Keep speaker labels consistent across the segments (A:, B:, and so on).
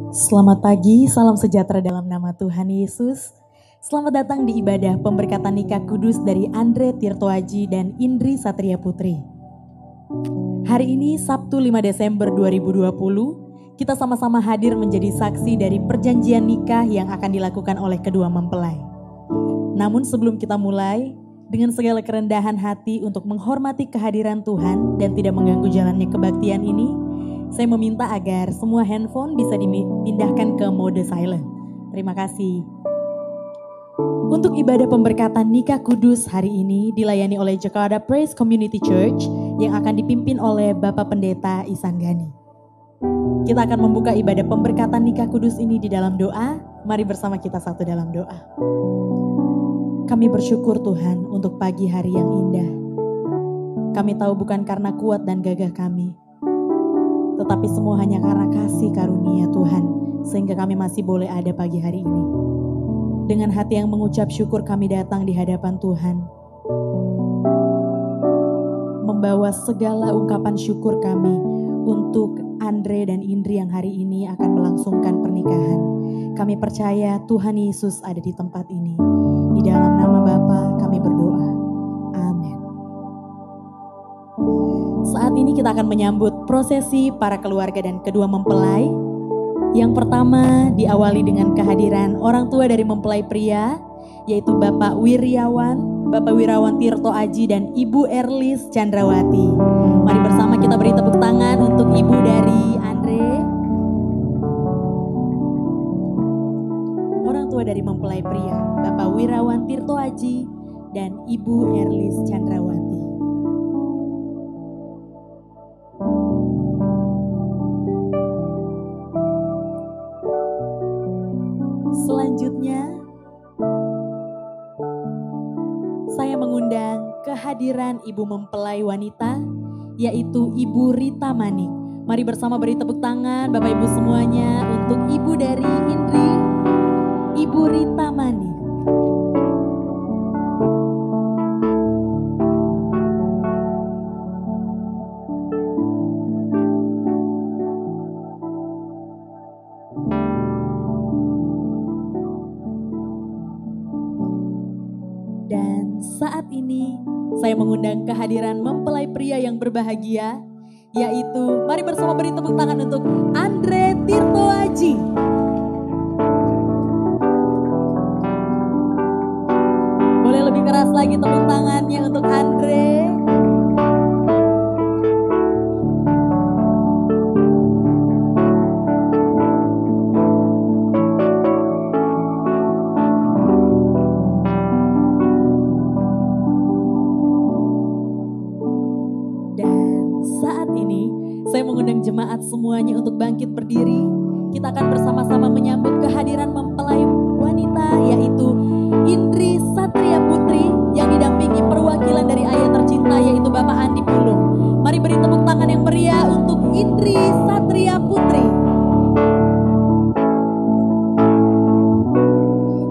A: Selamat pagi, salam sejahtera dalam nama Tuhan Yesus. Selamat datang di ibadah pemberkatan nikah kudus dari Andre Tirto Aji dan Indri Satria Putri. Hari ini Sabtu 5 Desember 2020, kita sama-sama hadir menjadi saksi dari perjanjian nikah yang akan dilakukan oleh kedua mempelai. Namun sebelum kita mulai, dengan segala kerendahan hati untuk menghormati kehadiran Tuhan dan tidak mengganggu jalannya kebaktian ini, saya meminta agar semua handphone bisa dipindahkan ke mode silent. Terima kasih. Untuk ibadah pemberkatan nikah kudus hari ini dilayani oleh Jakarta Praise Community Church yang akan dipimpin oleh Bapak Pendeta Ihsan Gani. Kita akan membuka ibadah pemberkatan nikah kudus ini di dalam doa. Mari bersama kita satu dalam doa. Kami bersyukur Tuhan untuk pagi hari yang indah. Kami tahu bukan karena kuat dan gagah kami, tetapi semua hanya karena kasih karunia Tuhan, sehingga kami masih boleh ada pagi hari ini. Dengan hati yang mengucap syukur kami datang di hadapan Tuhan, membawa segala ungkapan syukur kami untuk Andre dan Indri yang hari ini akan melangsungkan pernikahan. Kami percaya Tuhan Yesus ada di tempat ini. Di dalam nama Bapa kami berdoa. Amin. Saat ini kita akan menyambut prosesi para keluarga dan kedua mempelai. Yang pertama diawali dengan kehadiran orang tua dari mempelai pria, yaitu Bapak Wirawan Tirto Aji dan Ibu Erlis Chandrawati. Mari bersama kita beri tepuk tangan untuk ibu dari Andre. Orang tua dari mempelai pria, Bapak Wirawan Tirto Aji dan Ibu Erlis Chandrawati. Selanjutnya, saya mengundang kehadiran ibu mempelai wanita, yaitu Ibu Rita Manik. Mari bersama beri tepuk tangan Bapak Ibu semuanya untuk ibu dari Indri, Ibu Rita Manik. Dan saat ini saya mengundang kehadiran mempelai pria yang berbahagia, yaitu mari bersama beri tepuk tangan untuk Andre Tirto Aji. Boleh lebih keras lagi tepuk tangannya untuk Andre. Saya mengundang jemaat semuanya untuk bangkit berdiri. Kita akan bersama-sama menyambut kehadiran mempelai wanita, yaitu Indri Satria Putri yang didampingi perwakilan dari ayah tercinta, yaitu Bapak Andi Pulung. Mari beri tepuk tangan yang meriah untuk Indri Satria Putri.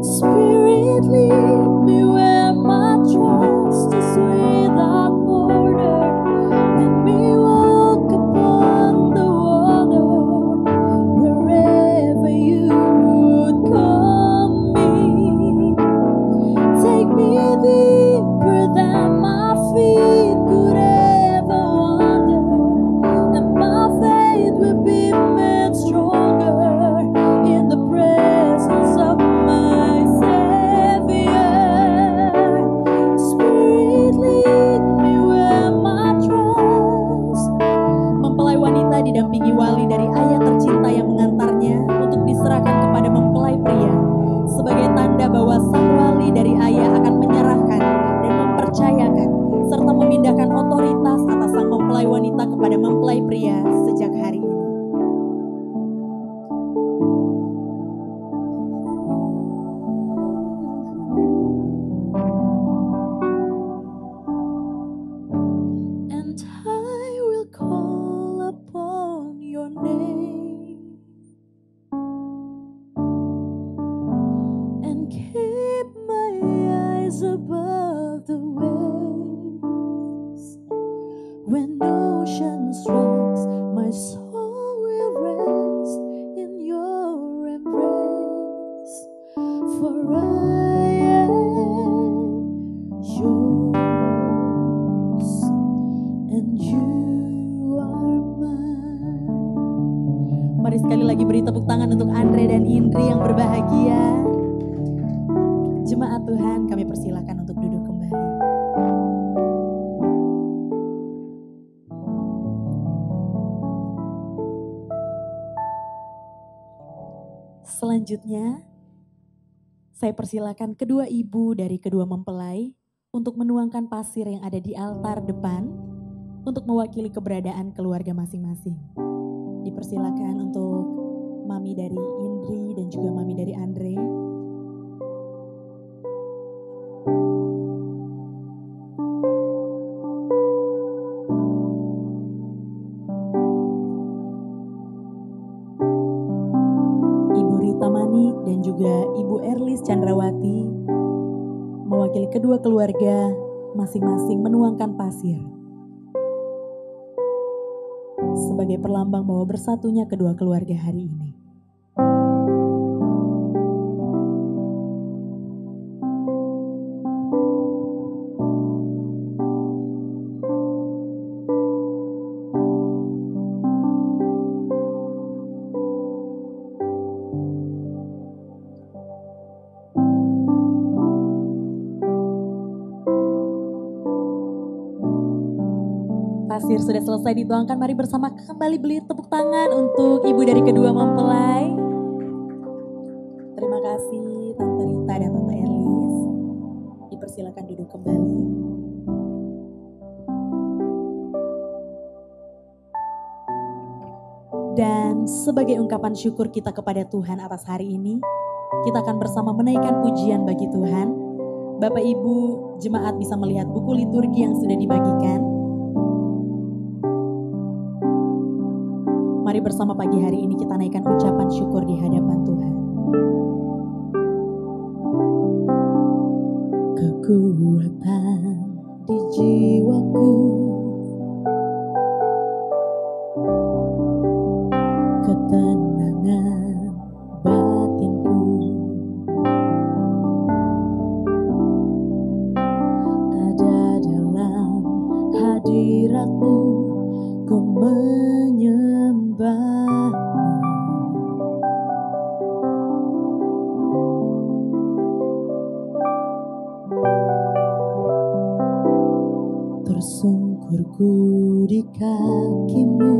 A: Spirit lead me where my trust is without border. Let me walk upon the water wherever you would call me. Take me deeper than my feet could ever wander, and my faith will be made stronger in the presence of my Savior. Spirit lead me where my trust. Mempelai wanita didampingi wali dari ayah tercinta yang mengantarnya untuk diserahkan kepada mempelai pria sebagai tanda bahwa sang wali dari ayah akan menyerahkan dan mempercayakan serta memindahkan otoritas atas sang mempelai wanita kepada mempelai pria sejak hari ini. And I will call upon your name and keep my eyes above the waves. When ocean strikes, my soul will rest Mari sekali lagi beri tepuk tangan untuk Andre dan Indri yang berbahagia. Jemaat Tuhan, kami persilakan untuk duduk kembali. Selanjutnya, saya persilakan kedua ibu dari kedua mempelai untuk menuangkan pasir yang ada di altar depan untuk mewakili keberadaan keluarga masing-masing. Dipersilakan untuk mami dari Indri dan juga mami dari Andre. Ibu Rita Manik dan juga Ibu Erlis Chandrawati mewakili kedua keluarga masing-masing menuangkan pasir sebagai perlambang bahwa bersatunya kedua keluarga hari ini. Pasir sudah selesai dituangkan, mari bersama kembali beri tepuk tangan untuk ibu dari kedua mempelai. Terima kasih Tante Rita dan Tante Erlis. Dipersilakan duduk kembali. Dan sebagai ungkapan syukur kita kepada Tuhan atas hari ini, kita akan bersama menaikkan pujian bagi Tuhan. Bapak Ibu jemaat bisa melihat buku liturgi yang sudah dibagikan. Mari bersama pagi hari ini kita naikkan ucapan syukur di hadapan Tuhan. Kekuatan di jiwaku, ketenangan batinku, ada dalam hadirat-Mu, ku menyembah-Mu. Tersungkurku di kaki-Mu,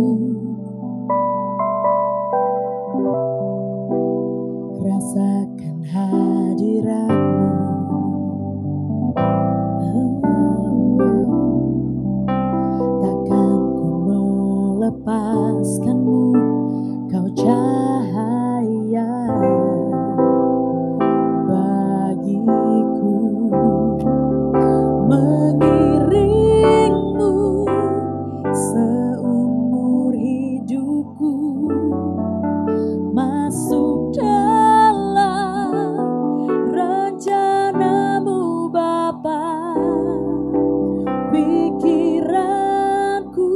A: rasakan hadirat-Mu. Takkan ku melepaskan-Mu, Kau cahaya bagiku. Mengiring-Mu seumur hidupku, masuk dalam rencana-Mu Bapa. Pikiranku,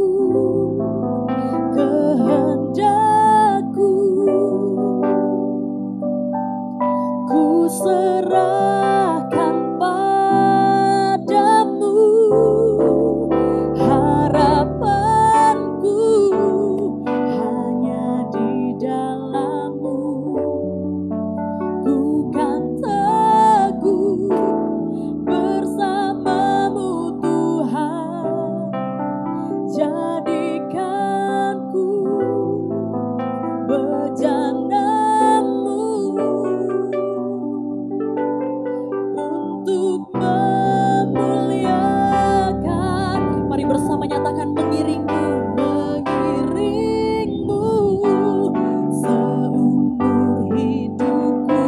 A: kehendakku, ku serahkan padamu. Harapanku hanya di dalam-Mu. Ku kan teguh bersama-Mu Tuhan. Jadikanku bejana-Mu untuk memuliakan. Mari bersama nyatakan mengiring-Mu, mengiring-Mu seumur hidupku,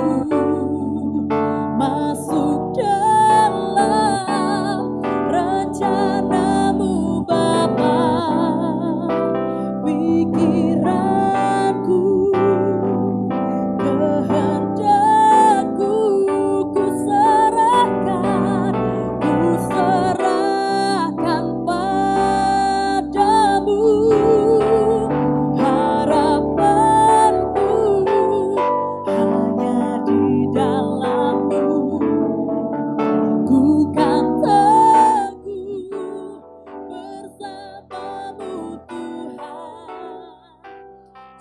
A: masuk dalam rencana-Mu Bapa. Pikiranku, kehendakku, ku serahkan padamu. Harapanku hanya di dalam-Mu. Ku kan teguh bersama-Mu Tuhan.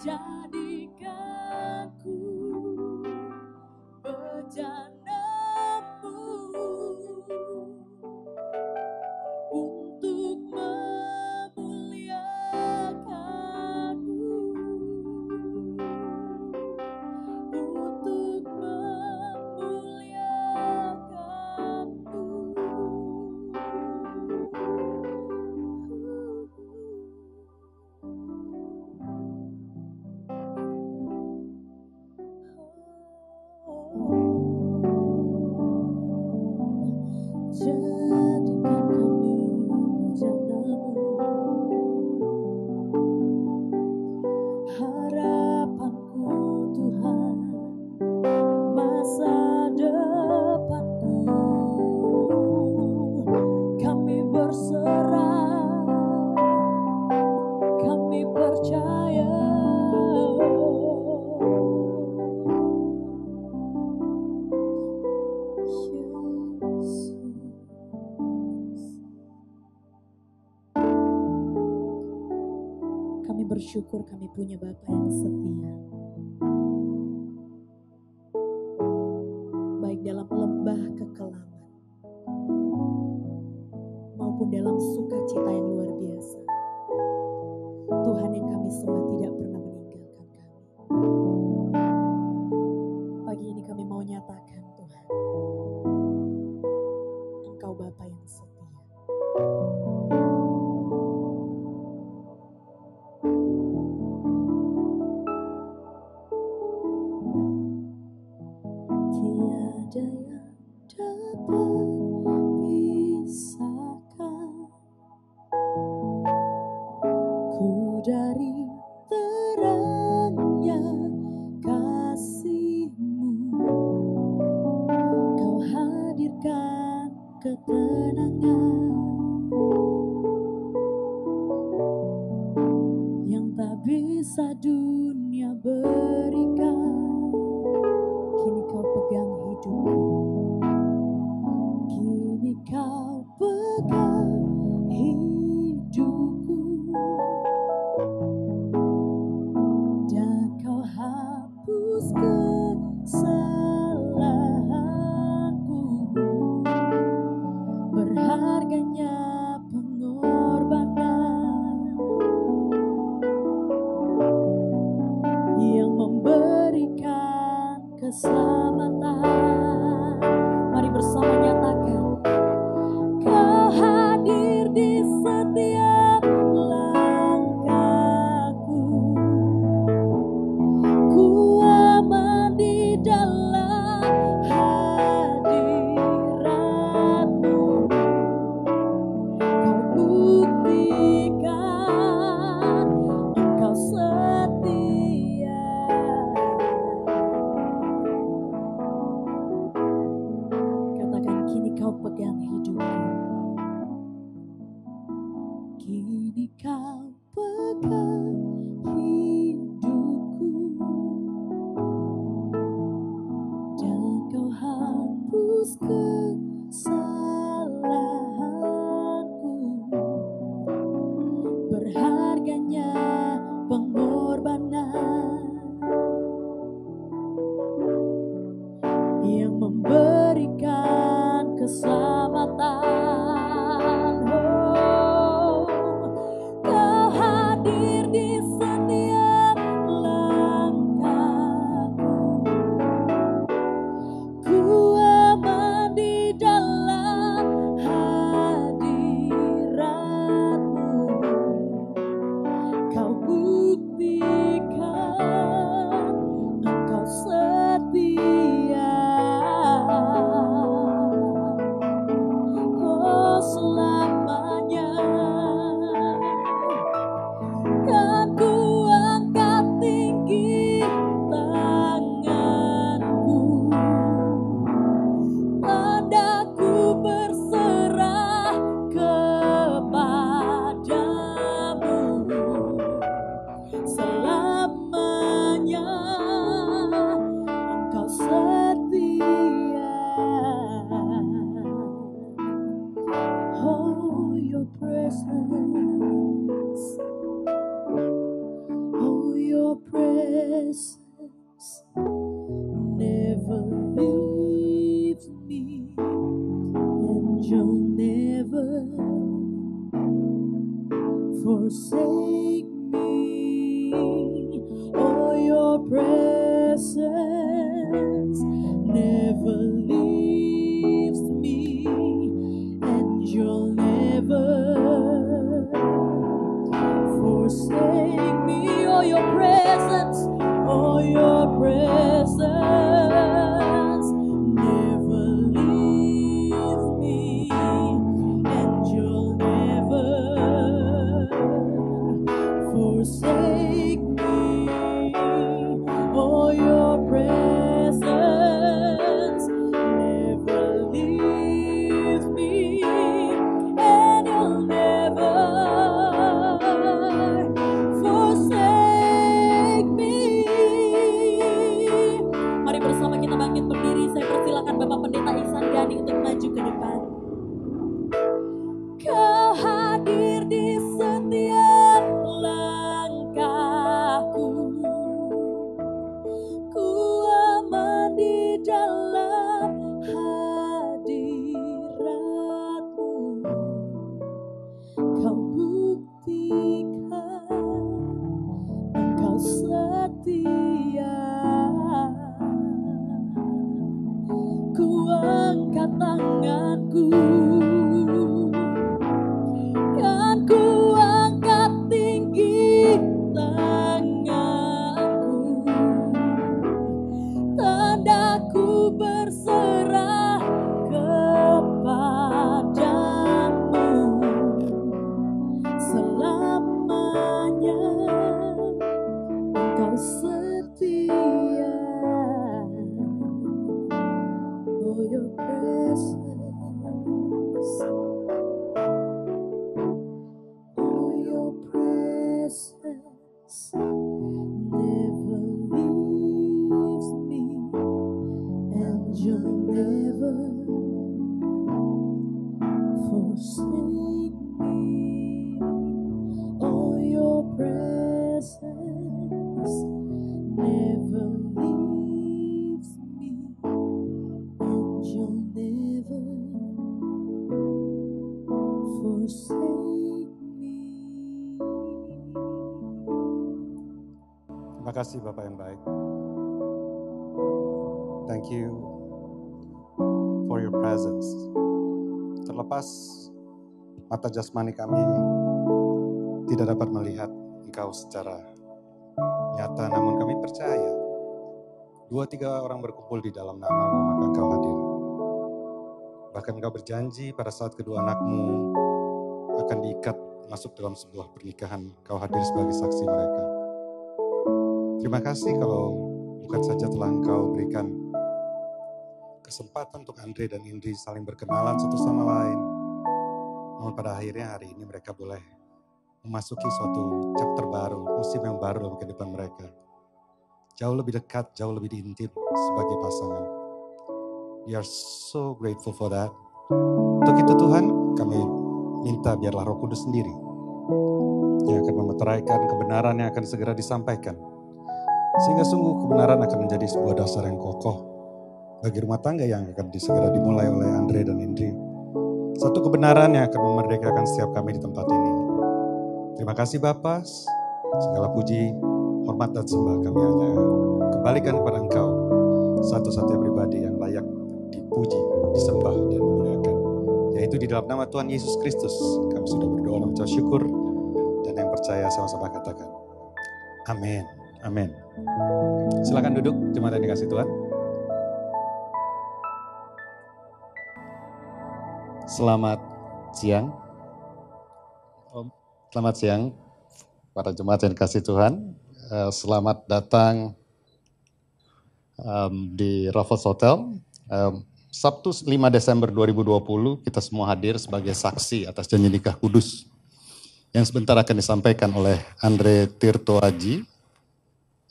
A: jadikanku bejanamu untuk memuliakanmu, untuk jadikan kami bejanamu, harapanku Tuhan, masa depanku, kami berserah, kami percaya. Kami bersyukur kami punya Bapa yang setia. Baik dalam lembah kekelaman maupun dalam sukacita yang luar biasa. Tuhan yang kami sembah tidak pernah meninggalkan kami. Pagi ini kami mau nyatakan Tuhan, Engkau Bapa yang setia. Tiada yang dapat pisahkan ku dari terangnya kasih-Mu. Kau hadirkan ketenangan yang tak bisa dunia berikan. Kini Kau pegang hidupku, kini Kau pegang hidupku, dan Kau hapus kesalahanku. Berharganya pengorbanan yang memberikan keselamatan. Mari bersama nyatakan, Kau hadir di setiap langkahku, ku aman di dalam hadirat-Mu. Kau buktikan Engkau setia. Katakan, kini Kau pegang hidupku, kini Kau pegang hidupku, dan Kau hapus kesalahanku. Berharganya pengorbanan yang memberikan keselamatan. Oh, Kau hadir di setiap langkahku, ku aman di dalam hadirat-Mu. Kau buktikan Engkau setia. Oh, selamanya kan ku angkat tinggi tanganku, tanda ku berserah kepadamu. Selamanya Engkau setia. Oh, your presence, oh, your presence. presence never leaves me, and you'll never forsake me. Oh, your presence never leaves me, and you'll never forsake me. Oh, your presence, oh, your presence never leaves me, and you'll never forsake me. Oh, your presence never leaves me, and you'll never forsake me. Mari bersama kita bangkit berdiri. Saya persilakan Bapak Pendeta Ihsan Gani untuk maju ke depan. Kau hadir di setiap langkahku, ku aman di dalam hadirat-Mu. Kau buktikan Engkau setia. Ku angkat tanganku, kan ku angkat tinggi tanganku, tandaku berserah kepadamu. Selamanya Engkau setia. Oh, your presence, oh, your presence never leaves me, and you'll never forsake me. Oh, your presence never leaves me, and you'll never forsake me.
B: Terima kasih Bapak yang baik. Thank you for your presence. Terlepas mata jasmani kami tidak dapat melihat Engkau secara nyata, namun kami percaya 2-3 orang berkumpul di dalam nama-Mu, maka Engkau hadir. Bahkan Engkau berjanji pada saat kedua anak-Mu akan diikat masuk dalam sebuah pernikahan, Engkau hadir sebagai saksi mereka. Terima kasih kalau bukan saja telah Engkau berikan kesempatan untuk Andre dan Indri saling berkenalan satu sama lain, namun pada akhirnya hari ini mereka boleh memasuki suatu chapter baru, musim yang baru dalam kehidupan mereka. Jauh lebih dekat, jauh lebih intim sebagai pasangan. We are so grateful for that. Untuk itu Tuhan, kami minta biarlah Roh Kudus sendiri yang akan memeteraikan kebenaran yang akan segera disampaikan. Sehingga sungguh kebenaran akan menjadi sebuah dasar yang kokoh bagi rumah tangga yang akan segera dimulai oleh Andre dan Indri. Satu kebenaran yang akan memerdekakan setiap kami di tempat ini. Terima kasih Bapa, segala puji, hormat dan sembah kami hanya kembalikan kepada Engkau, satu-satunya pribadi yang layak dipuji, disembah dan dimuliakan. Yaitu di dalam nama Tuhan Yesus Kristus, kami sudah berdoa dan mengucap syukur, dan yang percaya sama-sama katakan, amin, amin. Silakan duduk, jemaat yang dikasih Tuhan. Selamat siang. Selamat siang para jemaat yang dikasih Tuhan. Selamat datang di Raffles Hotel. Sabtu 5 Desember 2020 kita semua hadir sebagai saksi atas janji nikah kudus yang sebentar akan disampaikan oleh Andre Tirtoaji,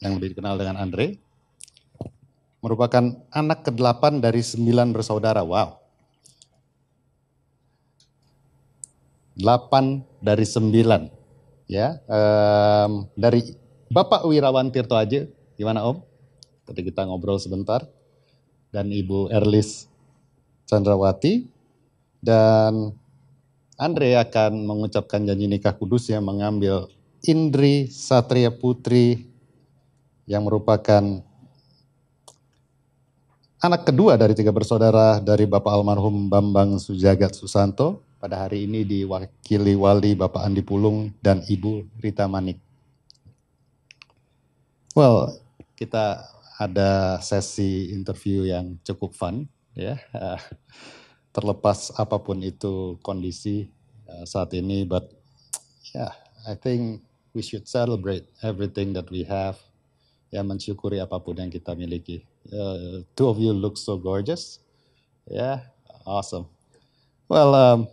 B: yang lebih dikenal dengan Andre, merupakan anak ke-8 dari 9 bersaudara. Wow. 8 dari 9. Ya, dari
C: Bapak Wirawan Tirtoaji, gimana Om? Tadi kita ngobrol sebentar. Dan Ibu Erlis Chandrawati. Dan Andre akan mengucapkan janji nikah kudus yang mengambil Indri Satria Putri yang merupakan anak kedua dari 3 bersaudara dari Bapak almarhum Bambang Sujagat Susanto. Pada hari ini diwakili wali Bapak Andi Pulung dan Ibu Rita Manik. Well, kita ada sesi interview yang cukup fun, ya. Terlepas apapun itu kondisi saat ini, but yeah, I think we should celebrate everything that we have. Ya, mensyukuri apapun yang kita miliki. Two of you look so gorgeous. Yeah, awesome. Well,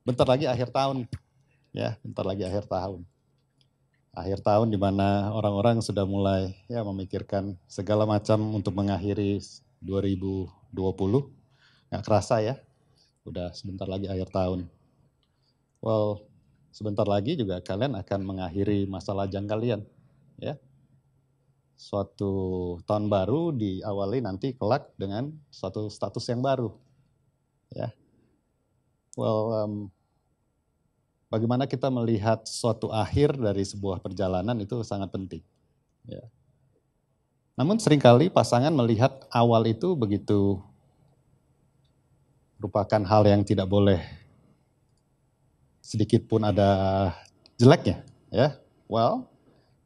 C: bentar lagi akhir tahun. Ya, bentar lagi akhir tahun. Akhir tahun di mana orang-orang sudah mulai ya memikirkan segala macam untuk mengakhiri 2020. Nggak kerasa ya, udah sebentar lagi akhir tahun. Well, sebentar lagi juga kalian akan mengakhiri masa lajang kalian. Ya, suatu tahun baru diawali nanti kelak dengan suatu status yang baru. Ya, well, bagaimana kita melihat suatu akhir dari sebuah perjalanan itu sangat penting. Ya. Namun seringkali pasangan melihat awal itu begitu merupakan hal yang tidak boleh sedikit pun ada jeleknya. Ya, well,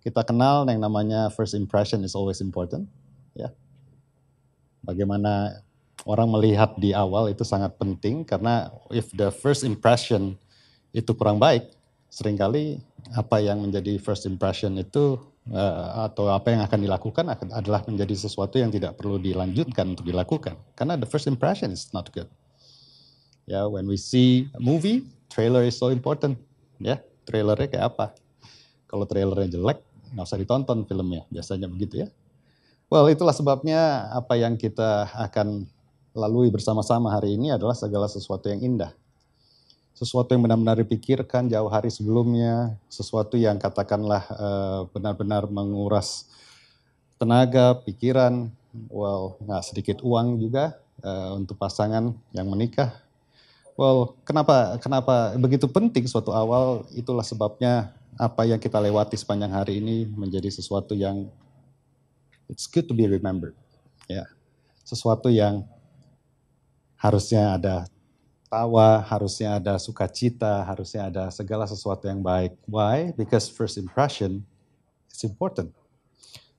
C: kita kenal yang namanya first impression is always important. Ya. Bagaimana orang melihat di awal itu sangat penting karena if the first impression itu kurang baik, seringkali apa yang menjadi first impression itu atau apa yang akan dilakukan adalah menjadi sesuatu yang tidak perlu dilanjutkan untuk dilakukan. Karena the first impression is not good. Ya, when we see a movie, trailer is so important. Ya, trailernya kayak apa? Kalau trailernya jelek, nggak usah ditonton filmnya, biasanya begitu ya. Well, itulah sebabnya apa yang kita akan lalui bersama-sama hari ini adalah segala sesuatu yang indah. Sesuatu yang benar-benar dipikirkan jauh hari sebelumnya, sesuatu yang katakanlah benar-benar menguras tenaga, pikiran, well, nggak sedikit uang juga untuk pasangan yang menikah. Well, kenapa begitu penting suatu awal? Itulah sebabnya apa yang kita lewati sepanjang hari ini menjadi sesuatu yang it's good to be remembered. Ya, sesuatu yang harusnya ada tawa, harusnya ada sukacita, harusnya ada segala sesuatu yang baik. Why? Because first impression is important.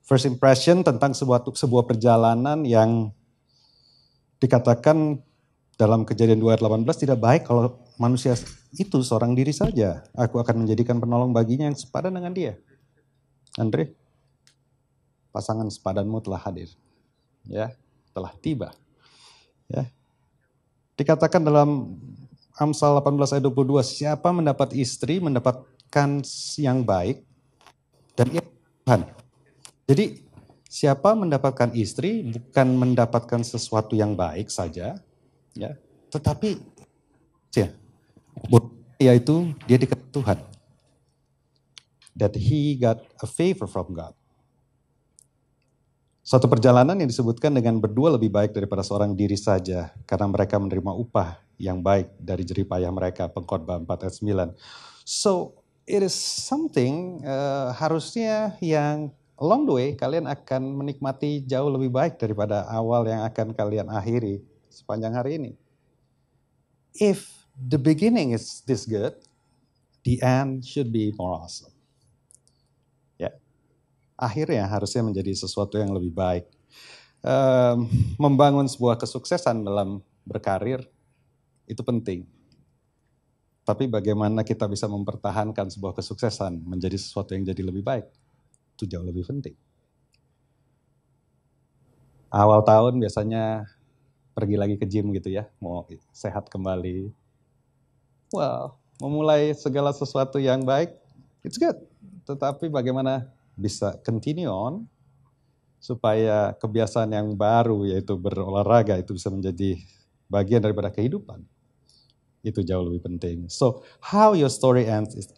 C: First impression tentang sebuah perjalanan yang dikatakan dalam Kejadian 2 ayat 18 tidak baik kalau manusia itu seorang diri saja. Aku akan menjadikan penolong baginya yang sepadan dengan dia. Andre, pasangan sepadanmu telah hadir. Ya, telah tiba. Ya. Dikatakan dalam Amsal 18 ayat 22, siapa mendapat istri mendapatkan yang baik dan ia Tuhan. Jadi siapa mendapatkan istri bukan mendapatkan sesuatu yang baik saja, ya, tetapi yaitu dia dekat Tuhan. That he got a favor from God. Suatu perjalanan yang disebutkan dengan berdua lebih baik daripada seorang diri saja karena mereka menerima upah yang baik dari jerih payah mereka, Pengkhotbah 4 ayat 9. So it is something harusnya yang along the way kalian akan menikmati jauh lebih baik daripada awal yang akan kalian akhiri sepanjang hari ini. If the beginning is this good, the end should be more awesome. Ya, akhirnya harusnya menjadi sesuatu yang lebih baik. Membangun sebuah kesuksesan dalam berkarir itu penting. Tapi bagaimana kita bisa mempertahankan sebuah kesuksesan menjadi sesuatu yang jadi lebih baik, itu jauh lebih penting. Awal tahun biasanya pergi lagi ke gym gitu ya, mau sehat kembali. Well, memulai segala sesuatu yang baik, it's good. Tetapi bagaimana bisa continue on supaya kebiasaan yang baru yaitu berolahraga itu bisa menjadi bagian daripada kehidupan. Itu jauh lebih penting. So, how your story ends, it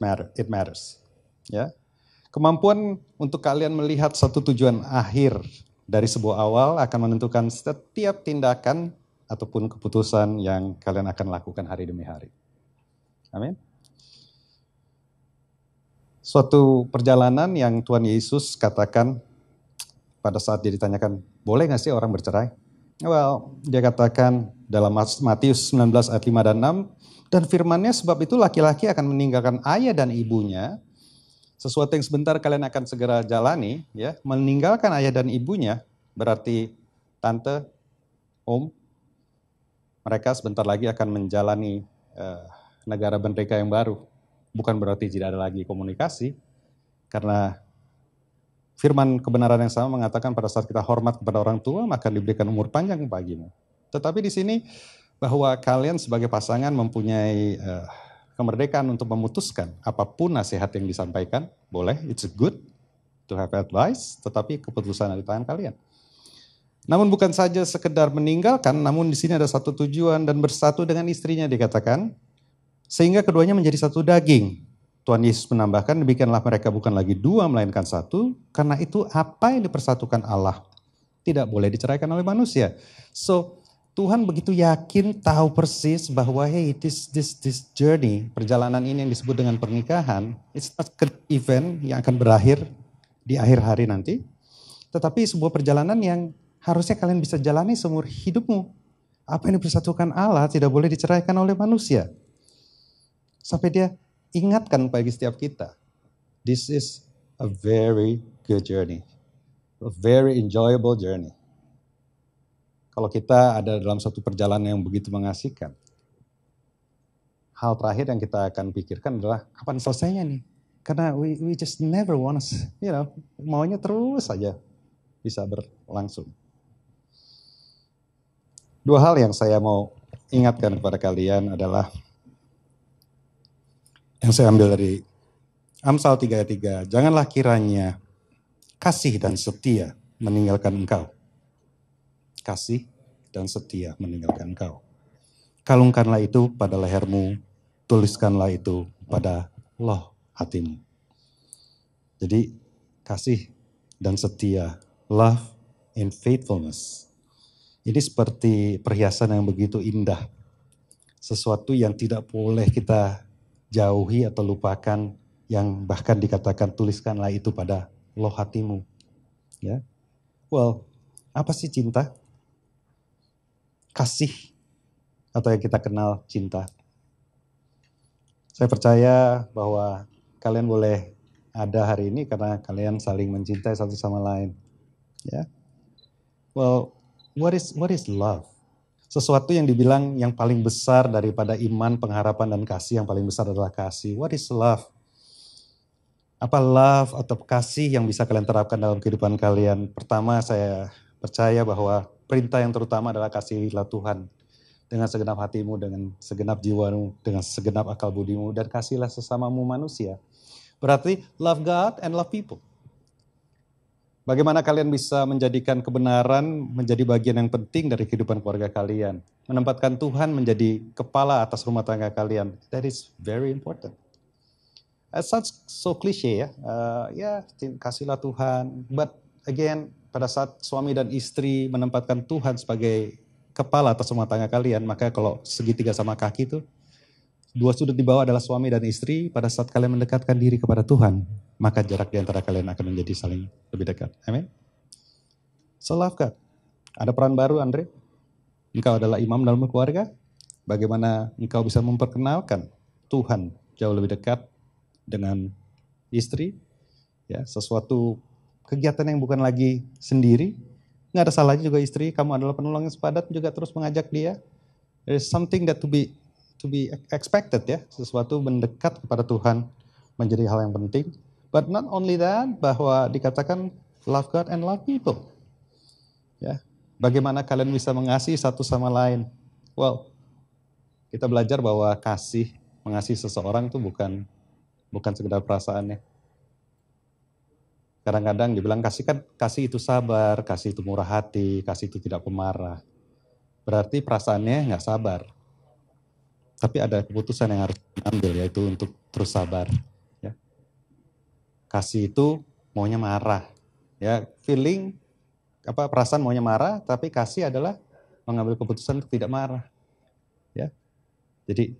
C: matters. Ya. Kemampuan untuk kalian melihat satu tujuan akhir dari sebuah awal akan menentukan setiap tindakan ataupun keputusan yang kalian akan lakukan hari demi hari. Amin. Suatu perjalanan yang Tuhan Yesus katakan pada saat dia ditanyakan, boleh gak sih orang bercerai? Well, dia katakan dalam Matius 19 ayat 5 dan 6, dan firman-Nya sebab itu laki-laki akan meninggalkan ayah dan ibunya, sesuatu yang sebentar kalian akan segera jalani, ya, meninggalkan ayah dan ibunya, berarti tante, om, mereka sebentar lagi akan menjalani negara merdeka yang baru. Bukan berarti tidak ada lagi komunikasi, karena firman kebenaran yang sama mengatakan pada saat kita hormat kepada orang tua, maka diberikan umur panjang bagimu. Tetapi di sini bahwa kalian sebagai pasangan mempunyai kemerdekaan untuk memutuskan apapun nasihat yang disampaikan, boleh, it's good to have advice, tetapi keputusan ada di tangan kalian. Namun bukan saja sekedar meninggalkan, namun di sini ada satu tujuan dan bersatu dengan istrinya dikatakan, sehingga keduanya menjadi satu daging. Tuhan Yesus menambahkan, demikianlah mereka bukan lagi dua melainkan satu, karena itu apa yang dipersatukan Allah tidak boleh diceraikan oleh manusia. So Tuhan begitu yakin, tahu persis bahwa hey, this journey, perjalanan ini yang disebut dengan pernikahan, it's not an event yang akan berakhir di akhir hari nanti, tetapi sebuah perjalanan yang harusnya kalian bisa jalani seumur hidupmu. Apa yang dipersatukan Allah tidak boleh diceraikan oleh manusia. Sampai dia ingatkan bagi setiap kita, this is a very good journey, a very enjoyable journey. Kalau kita ada dalam satu perjalanan yang begitu mengasihkan, hal terakhir yang kita akan pikirkan adalah kapan selesainya nih? Karena we just never want to, maunya terus saja bisa berlangsung. Dua hal yang saya mau ingatkan kepada kalian adalah yang saya ambil dari Amsal 3 ayat 3. Janganlah kiranya kasih dan setia meninggalkan engkau. Kasih dan setia meninggalkan engkau. Kalungkanlah itu pada lehermu, tuliskanlah itu pada loh hatimu. Jadi kasih dan setia, love and faithfulness. Ini seperti perhiasan yang begitu indah. Sesuatu yang tidak boleh kita jauhi atau lupakan, yang bahkan dikatakan tuliskanlah itu pada loh hatimu. Ya. Well, apa sih cinta? Kasih, atau yang kita kenal cinta. Saya percaya bahwa kalian boleh ada hari ini karena kalian saling mencintai satu sama lain. Ya. Well, what is love? Sesuatu yang dibilang yang paling besar daripada iman, pengharapan, dan kasih, yang paling besar adalah kasih. What is love? Apa love atau kasih yang bisa kalian terapkan dalam kehidupan kalian? Pertama, saya percaya bahwa perintah yang terutama adalah kasihilah Tuhan dengan segenap hatimu, dengan segenap jiwamu, dengan segenap akal budimu, dan kasihilah sesamamu manusia. Berarti love God and love people. Bagaimana kalian bisa menjadikan kebenaran menjadi bagian yang penting dari kehidupan keluarga kalian. Menempatkan Tuhan menjadi kepala atas rumah tangga kalian. That is very important. It sounds so cliche ya. Kasihlah Tuhan. But again, pada saat suami dan istri menempatkan Tuhan sebagai kepala atas rumah tangga kalian, maka kalau segitiga sama kaki itu, dua sudut di bawah adalah suami dan istri. Pada saat kalian mendekatkan diri kepada Tuhan, maka jarak di antara kalian akan menjadi saling lebih dekat. Amin. So love God. Ada peran baru, Andre. Engkau adalah imam dalam keluarga. Bagaimana engkau bisa memperkenalkan Tuhan jauh lebih dekat dengan istri. Ya, sesuatu kegiatan yang bukan lagi sendiri. Nggak ada salahnya juga istri. Kamu adalah penolong yang sepadan, juga terus mengajak dia. There is something that to be expected ya. Sesuatu mendekat kepada Tuhan menjadi hal yang penting. But not only that, bahwa dikatakan love God and love people. Ya, bagaimana kalian bisa mengasihi satu sama lain? Well, kita belajar bahwa mengasihi seseorang itu bukan sekedar perasaannya. Kadang-kadang dibilang kasih itu sabar, kasih itu murah hati, kasih itu tidak pemarah. Berarti perasaannya nggak sabar. Tapi ada keputusan yang harus diambil, yaitu untuk terus sabar. Kasih itu maunya marah. Ya, feeling perasaan maunya marah, tapi kasih adalah mengambil keputusan untuk tidak marah. Ya. Jadi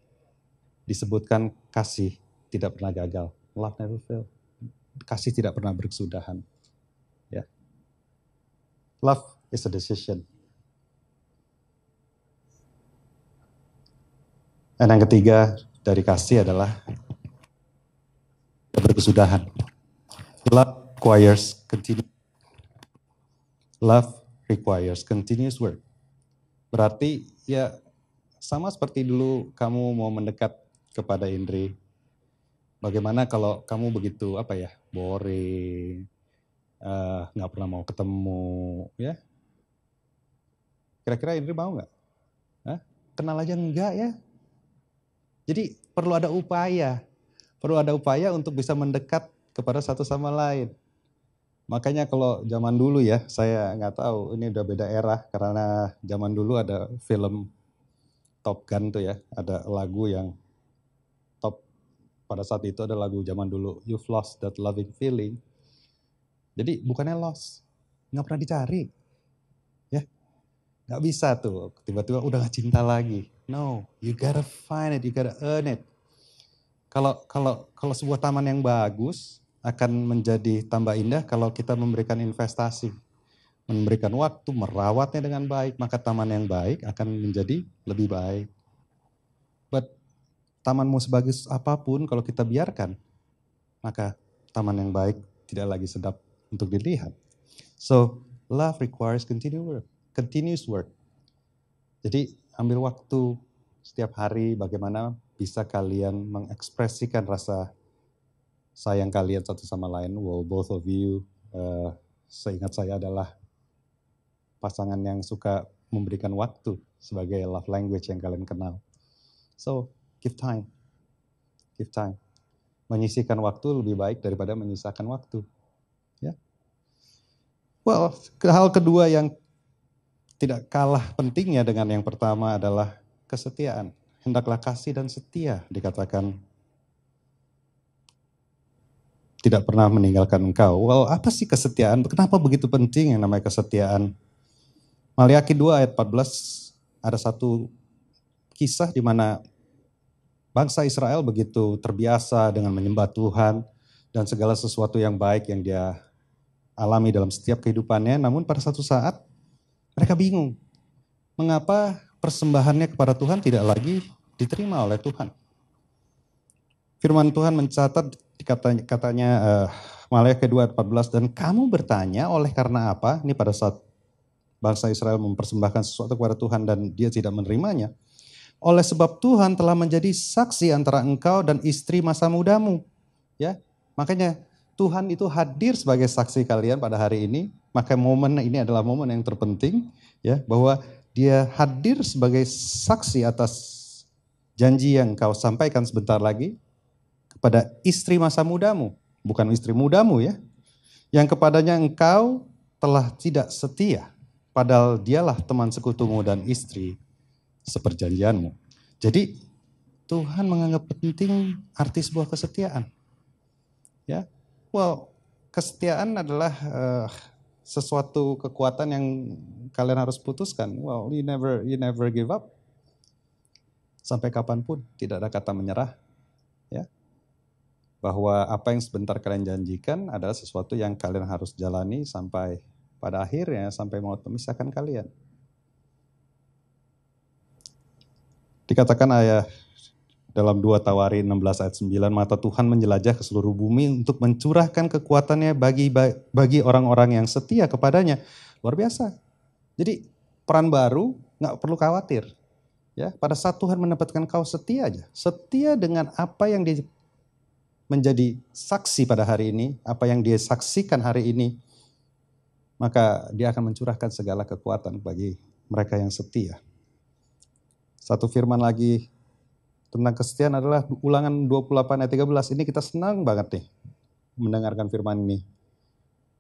C: disebutkan kasih tidak pernah gagal. Love never fail. Kasih tidak pernah berkesudahan. Ya. Love is a decision. Dan yang ketiga dari kasih adalah berkesudahan. Love requires continuous work. Berarti ya sama seperti dulu kamu mau mendekat kepada Indri. Bagaimana kalau kamu begitu boring, nggak pernah mau ketemu, ya? Kira-kira Indri mau nggak? Kenal aja enggak ya? Jadi perlu ada upaya untuk bisa mendekat kepada satu sama lain. Makanya kalau zaman dulu ya, saya nggak tahu ini udah beda era karena zaman dulu ada film Top Gun tuh ya, ada lagu yang top pada saat itu, ada lagu zaman dulu, You've Lost That Loving Feeling. Jadi bukannya lost, nggak pernah dicari, ya nggak bisa tuh tiba-tiba udah nggak cinta lagi. No, you gotta find it, you gotta earn it. Kalau sebuah taman yang bagus akan menjadi tambah indah kalau kita memberikan investasi, memberikan waktu, merawatnya dengan baik, maka taman yang baik akan menjadi lebih baik. But tamanmu sebagus apapun kalau kita biarkan, maka taman yang baik tidak lagi sedap untuk dilihat. So, love requires continuous work. Jadi ambil waktu setiap hari bagaimana bisa kalian mengekspresikan rasa sayang kalian satu sama lain. Well, both of you, seingat saya adalah pasangan yang suka memberikan waktu sebagai love language yang kalian kenal. So, give time. Menyisihkan waktu lebih baik daripada menyisakan waktu. Ya. Well, hal kedua yang tidak kalah pentingnya dengan yang pertama adalah kesetiaan. Hendaklah kasih dan setia, dikatakan tidak pernah meninggalkan engkau. Well, apa sih kesetiaan? Kenapa begitu penting yang namanya kesetiaan? Maliaki 2 ayat 14 ada satu kisah di mana bangsa Israel begitu terbiasa dengan menyembah Tuhan dan segala sesuatu yang baik yang dia alami dalam setiap kehidupannya. Namun pada satu saat mereka bingung. Mengapa persembahannya kepada Tuhan tidak lagi diterima oleh Tuhan? Firman Tuhan mencatat katanya Maliaki 2 ayat 14, dan kamu bertanya oleh karena apa? Ini pada saat bangsa Israel mempersembahkan sesuatu kepada Tuhan dan dia tidak menerimanya. Oleh sebab Tuhan telah menjadi saksi antara engkau dan istri masa mudamu. Ya, makanya Tuhan itu hadir sebagai saksi kalian pada hari ini. Maka momen ini adalah momen yang terpenting, ya, bahwa dia hadir sebagai saksi atas janji yang kau sampaikan sebentar lagi kepada istri masa mudamu, bukan istri mudamu ya, yang kepadanya engkau telah tidak setia, padahal dialah teman sekutumu dan istri seperjanjianmu. Jadi Tuhan menganggap penting arti sebuah kesetiaan. Ya, well, kesetiaan adalah sesuatu kekuatan yang kalian harus putuskan. Well, you never give up. Sampai kapanpun tidak ada kata menyerah. Ya, bahwa apa yang sebentar kalian janjikan adalah sesuatu yang kalian harus jalani sampai pada akhirnya, sampai maut memisahkan kalian. Dikatakan dalam 2 Tawari 16 ayat 9, mata Tuhan menjelajah ke seluruh bumi untuk mencurahkan kekuatannya bagi orang-orang yang setia kepadanya. Luar biasa. Jadi peran baru gak perlu khawatir. Ya, pada saat Tuhan mendapatkan kau setia aja. Setia dengan apa yang dia menjadi saksi pada hari ini, apa yang dia saksikan hari ini, maka dia akan mencurahkan segala kekuatan bagi mereka yang setia. Satu firman lagi tentang kesetiaan adalah Ulangan 28 ayat 13. Ini kita senang banget nih mendengarkan firman ini.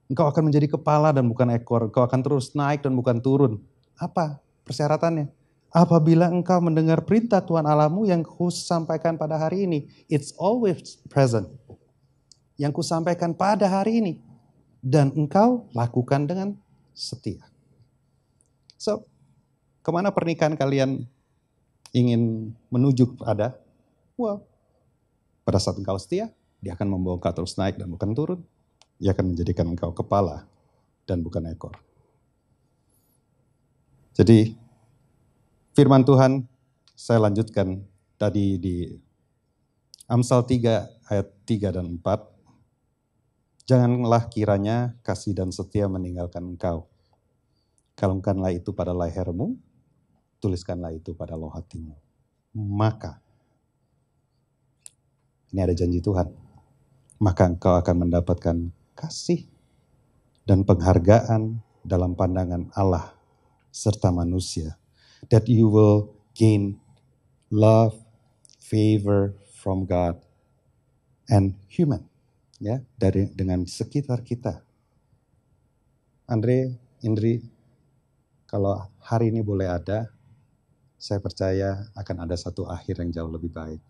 C: Engkau akan menjadi kepala dan bukan ekor. Engkau akan terus naik dan bukan turun. Apa persyaratannya? Apabila engkau mendengar perintah Tuhan Allahmu yang kusampaikan pada hari ini. It's always present.
B: yang kusampaikan pada hari ini. Dan engkau lakukan dengan setia. So, kemana pernikahan kalian ingin menuju pada? Well, pada saat engkau setia, dia akan membawa engkau terus naik dan bukan turun. Dia akan menjadikan engkau kepala dan bukan ekor. Jadi, firman Tuhan saya lanjutkan tadi di Amsal 3 ayat 3 dan 4. Janganlah kiranya kasih dan setia meninggalkan engkau. Kalungkanlah itu pada lehermu, tuliskanlah itu pada loh hatimu. Maka, ini ada janji Tuhan, maka engkau akan mendapatkan kasih dan penghargaan dalam pandangan Allah serta manusia. That you will gain love, favor from God and human. Ya, dengan sekitar kita. Andre, Indri, kalau hari ini boleh ada, saya percaya akan ada satu akhir yang jauh lebih baik.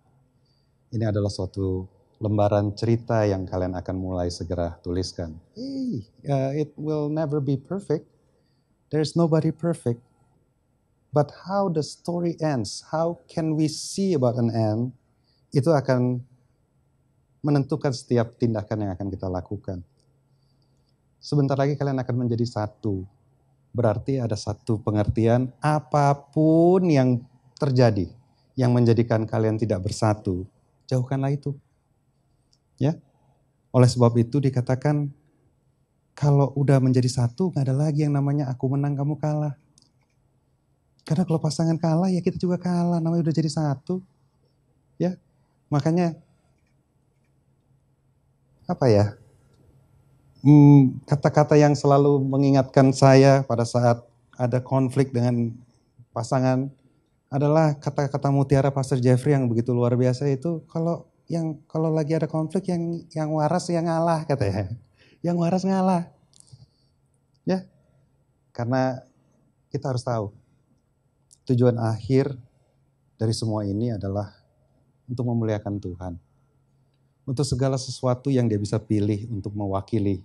B: Ini adalah suatu lembaran cerita yang kalian akan mulai segera tuliskan. It will never be perfect. There's nobody perfect. But how the story ends, how can we see about an end, itu akan menentukan setiap tindakan yang akan kita lakukan. Sebentar lagi kalian akan menjadi satu. Berarti ada satu pengertian, apapun yang terjadi yang menjadikan kalian tidak bersatu, jauhkanlah itu. Ya. Oleh sebab itu dikatakan kalau udah menjadi satu gak ada lagi yang namanya aku menang kamu kalah. Karena kalau pasangan kalah ya kita juga kalah, namanya udah jadi satu. Ya. Makanya apa ya, kata-kata yang selalu mengingatkan saya pada saat ada konflik dengan pasangan adalah kata-kata mutiara Pastor Jeffrey yang begitu luar biasa itu, kalau lagi ada konflik yang waras yang ngalah katanya. Yang waras ngalah. Ya. Karena kita harus tahu tujuan akhir dari semua ini adalah untuk memuliakan Tuhan. Untuk segala sesuatu yang dia bisa pilih untuk mewakili,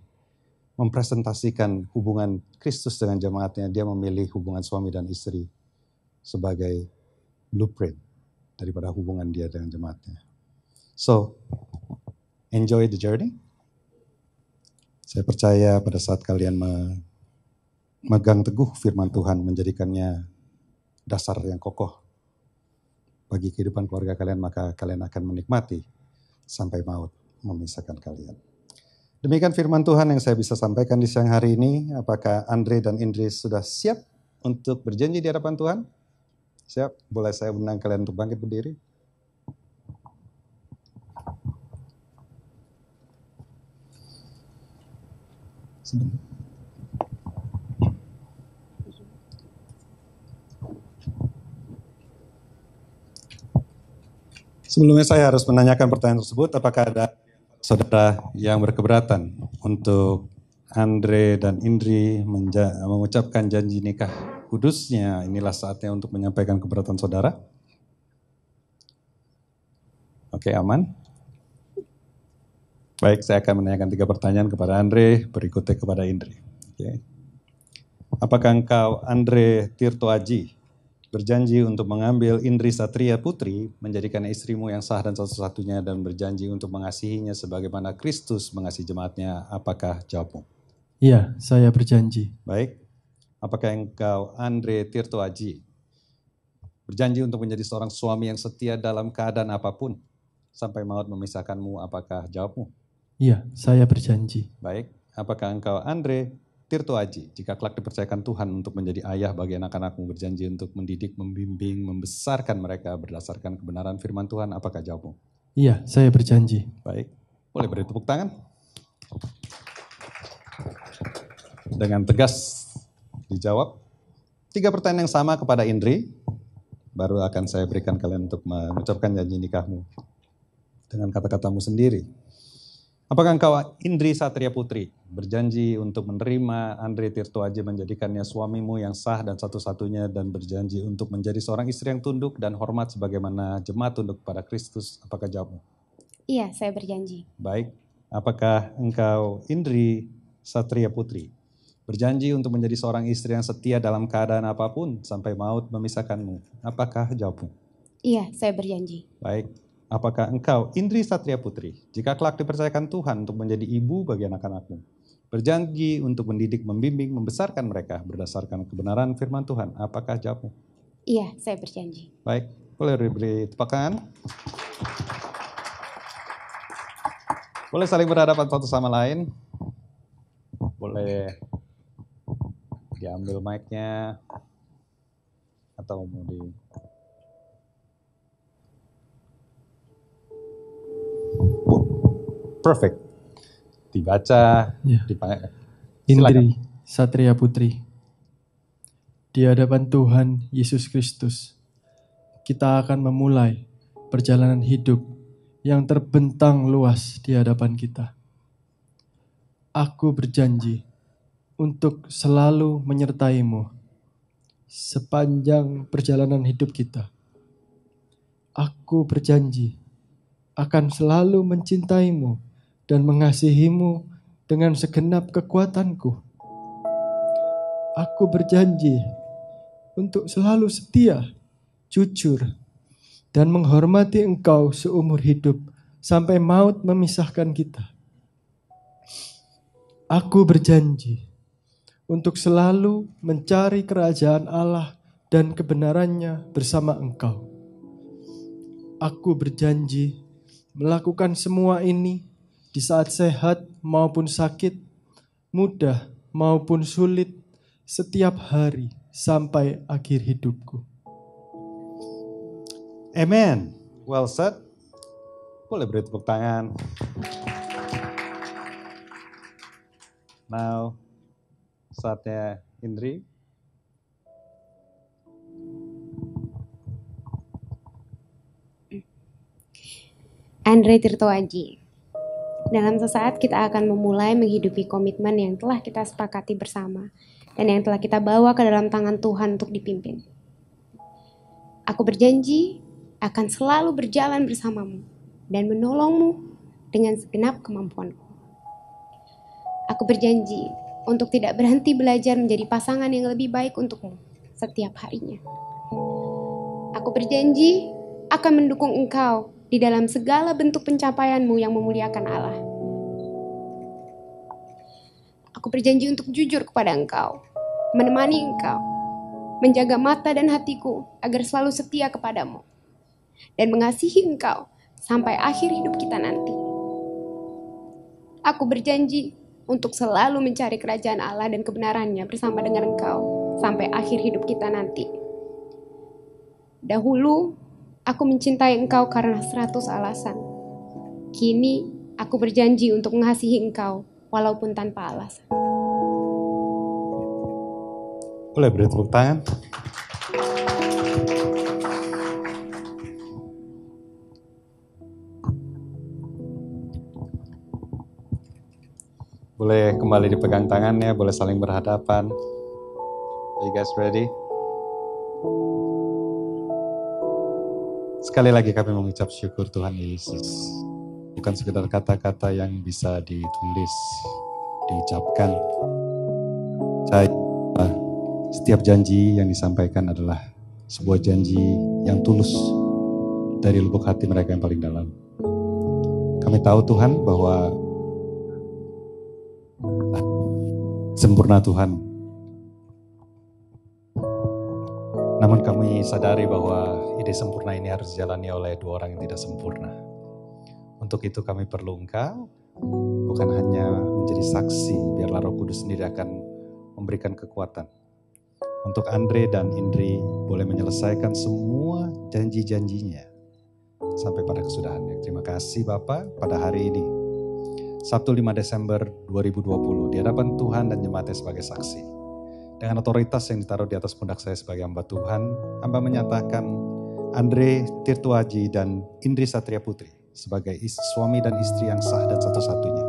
B: mempresentasikan hubungan Kristus dengan jemaatnya, dia memilih hubungan suami dan istri sebagai blueprint daripada hubungan dia dengan jemaatnya. So, enjoy the journey. Saya percaya pada saat kalian memegang teguh firman Tuhan, menjadikannya dasar yang kokoh bagi kehidupan keluarga kalian, maka kalian akan menikmati sampai maut memisahkan kalian. Demikian firman Tuhan yang saya bisa sampaikan di siang hari ini. Apakah Andre dan Indri sudah siap untuk berjanji di hadapan Tuhan? Siap? Boleh saya undang kalian untuk bangkit berdiri? Sebelumnya saya harus menanyakan pertanyaan tersebut, apakah ada saudara yang berkeberatan untuk Andre dan Indri mengucapkan janji nikah kudusnya? Inilah saatnya untuk menyampaikan keberatan saudara. Oke, aman. Baik, saya akan menanyakan 3 pertanyaan kepada Andre, berikutnya kepada Indri. Oke. Apakah engkau, Andre Tirto Aji, berjanji untuk mengambil Indri Satria Putri, menjadikan istrimu yang sah dan satu-satunya, dan berjanji untuk mengasihinya sebagaimana Kristus mengasihi jemaatnya? Apakah jawabmu?
D: Iya, saya berjanji.
B: Baik. Apakah engkau, Andre Tirto Aji, berjanji untuk menjadi seorang suami yang setia dalam keadaan apapun, sampai maut memisahkanmu? Apakah jawabmu?
D: Iya, saya berjanji.
B: Baik. Apakah engkau, Andre Tirto Aji, jika kelak dipercayakan Tuhan untuk menjadi ayah bagi anak-anakmu, berjanji untuk mendidik, membimbing, membesarkan mereka berdasarkan kebenaran firman Tuhan? Apakah jawabmu?
D: Iya, saya berjanji.
B: Baik, boleh beri tepuk tangan. Dengan tegas dijawab. 3 pertanyaan yang sama kepada Indri, baru akan saya berikan kalian untuk mengucapkan janji nikahmu dengan kata-katamu sendiri. Apakah engkau, Indri Satria Putri, berjanji untuk menerima Andre Tirto Aji, menjadikannya suamimu yang sah dan satu-satunya, dan berjanji untuk menjadi seorang istri yang tunduk dan hormat sebagaimana jemaat tunduk kepada Kristus? Apakah jawabmu?
E: Iya, saya berjanji.
B: Baik. Apakah engkau, Indri Satria Putri, berjanji untuk menjadi seorang istri yang setia dalam keadaan apapun sampai maut memisahkanmu? Apakah jawabmu?
E: Iya, saya berjanji.
B: Baik. Apakah engkau, Indri Satria Putri, jika kelak dipercayakan Tuhan untuk menjadi ibu bagi anak-anakmu, berjanji untuk mendidik, membimbing, membesarkan mereka berdasarkan kebenaran firman Tuhan? Apakah jawabmu?
E: Iya, saya berjanji.
B: Baik, boleh diberi tepuk tangan. Boleh saling berhadapan satu sama lain. Boleh diambil mic-nya atau mau di... Perfect. Dibaca,
D: Ya.
B: silakan.
D: Indri Satria Putri. Di hadapan Tuhan Yesus Kristus, kita akan memulai perjalanan hidup yang terbentang luas di hadapan kita. Aku berjanji untuk selalu menyertaimu sepanjang perjalanan hidup kita. Aku berjanji akan selalu mencintaimu dan mengasihimu dengan segenap kekuatanku. Aku berjanji untuk selalu setia, jujur, dan menghormati engkau seumur hidup sampai maut memisahkan kita. Aku berjanji untuk selalu mencari kerajaan Allah dan kebenarannya bersama engkau. Aku berjanji melakukan semua ini di saat sehat maupun sakit, mudah maupun sulit, setiap hari sampai akhir hidupku.
B: Amen. Well said. Boleh beri tepuk tangan. Now, saatnya Indri.
E: Andre Tirto Aji. Dalam sesaat kita akan memulai menghidupi komitmen yang telah kita sepakati bersama dan yang telah kita bawa ke dalam tangan Tuhan untuk dipimpin. Aku berjanji akan selalu berjalan bersamamu dan menolongmu dengan segenap kemampuanku. Aku berjanji untuk tidak berhenti belajar menjadi pasangan yang lebih baik untukmu setiap harinya. Aku berjanji akan mendukung engkau di dalam segala bentuk pencapaianmu yang memuliakan Allah. Aku berjanji untuk jujur kepada engkau, menemani engkau, menjaga mata dan hatiku agar selalu setia kepadamu, dan mengasihi engkau sampai akhir hidup kita nanti. Aku berjanji untuk selalu mencari kerajaan Allah dan kebenarannya bersama dengan engkau sampai akhir hidup kita nanti. Dahulu, aku mencintai engkau karena 100 alasan. Kini, aku berjanji untuk mengasihi engkau walaupun tanpa alasan.
B: Boleh beri tepuk tangan. Boleh kembali dipegang tangannya, boleh saling berhadapan. Are you guys ready? Sekali lagi kami mengucap syukur Tuhan Yesus. Bukan sekedar kata-kata yang bisa ditulis, diucapkan. Setiap janji yang disampaikan adalah sebuah janji yang tulus dari lubuk hati mereka yang paling dalam. Kami tahu Tuhan bahwa sempurna Tuhan. Namun kami sadari bahwa ide sempurna ini harus dijalani oleh 2 orang yang tidak sempurna. Untuk itu kami perlu Engkau, bukan hanya menjadi saksi, biarlah Roh Kudus sendiri akan memberikan kekuatan. Untuk Andre dan Indri boleh menyelesaikan semua janji-janjinya sampai pada kesudahannya. Terima kasih Bapak pada hari ini. Sabtu 5 Desember 2020 di hadapan Tuhan dan jemaatnya sebagai saksi. Dengan otoritas yang ditaruh di atas pundak saya sebagai hamba Tuhan, hamba menyatakan Andre Tirto Aji dan Indri Satria Putri sebagai suami dan istri yang sah dan satu-satunya.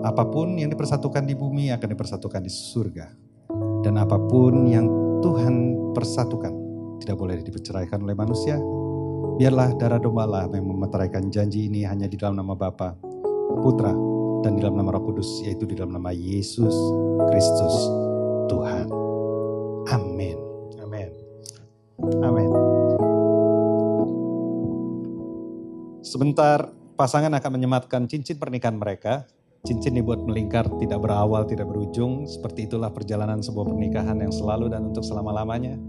B: Apapun yang dipersatukan di bumi akan dipersatukan di surga. Dan apapun yang Tuhan persatukan tidak boleh diperceraikan oleh manusia. Biarlah darah domba Allah yang memeteraikan janji ini hanya di dalam nama Bapa Putra, dan di dalam nama Roh Kudus, yaitu di dalam nama Yesus Kristus Tuhan. Amin. Amin. Amin. Sebentar, pasangan akan menyematkan cincin pernikahan mereka. Cincin dibuat melingkar, tidak berawal, tidak berujung. Seperti itulah perjalanan sebuah pernikahan yang selalu dan untuk selama-lamanya.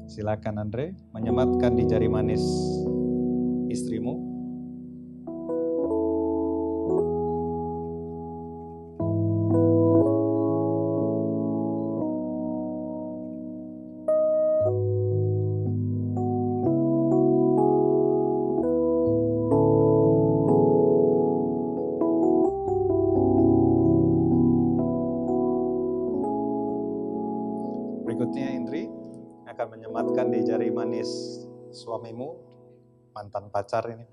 B: Silakan Andre, menyematkan di jari manis istrimu. Berikutnya Indri akan menyematkan di jari manis suamimu, mantan pacar ini.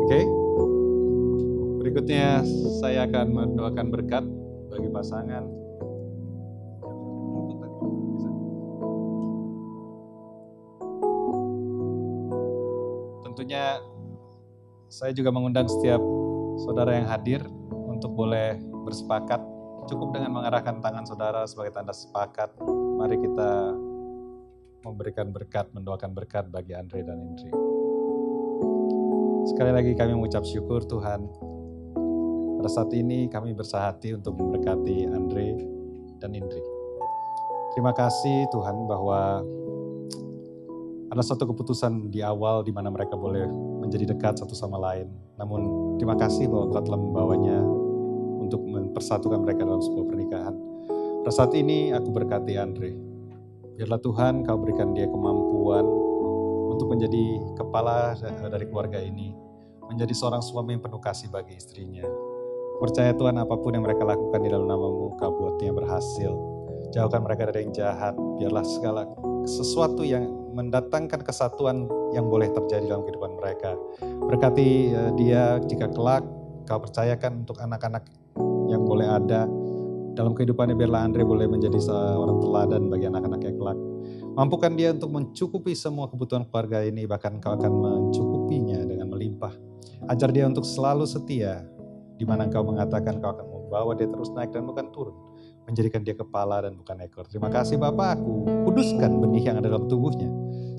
B: Oke. Berikutnya saya akan mendoakan berkat bagi pasangan. Tentunya saya juga mengundang setiap saudara yang hadir untuk boleh bersepakat. Cukup dengan mengarahkan tangan saudara sebagai tanda sepakat. Mari kita memberikan berkat, mendoakan berkat bagi Andre dan Indri. Sekali lagi kami mengucap syukur Tuhan. Pada saat ini kami bersahati untuk memberkati Andre dan Indri. Terima kasih Tuhan bahwa ada suatu keputusan di awal di mana mereka boleh menjadi dekat satu sama lain. Namun terima kasih bahwa Kau telah membawanya untuk mempersatukan mereka dalam sebuah pernikahan. Pada saat ini aku berkati Andre. Biarlah Tuhan Kau berikan dia kemampuan untuk menjadi kepala dari keluarga ini. Menjadi seorang suami yang penuh kasih bagi istrinya. Percaya Tuhan apapun yang mereka lakukan di dalam nama-Mu, Kau buatnya berhasil. Jauhkan mereka dari yang jahat. Biarlah segala sesuatu yang mendatangkan kesatuan yang boleh terjadi dalam kehidupan mereka. Berkati dia jika kelak Kau percayakan untuk anak-anak yang boleh ada dalam kehidupannya, biarlah Andre boleh menjadi seorang teladan bagi anak-anaknya kelak. Mampukan dia untuk mencukupi semua kebutuhan keluarga ini, bahkan Kau akan mencukupinya dengan melimpah. Ajar dia untuk selalu setia, di mana Kau mengatakan Kau akan membawa dia terus naik dan bukan turun. Menjadikan dia kepala dan bukan ekor. Terima kasih Bapa, aku kuduskan benih yang ada dalam tubuhnya.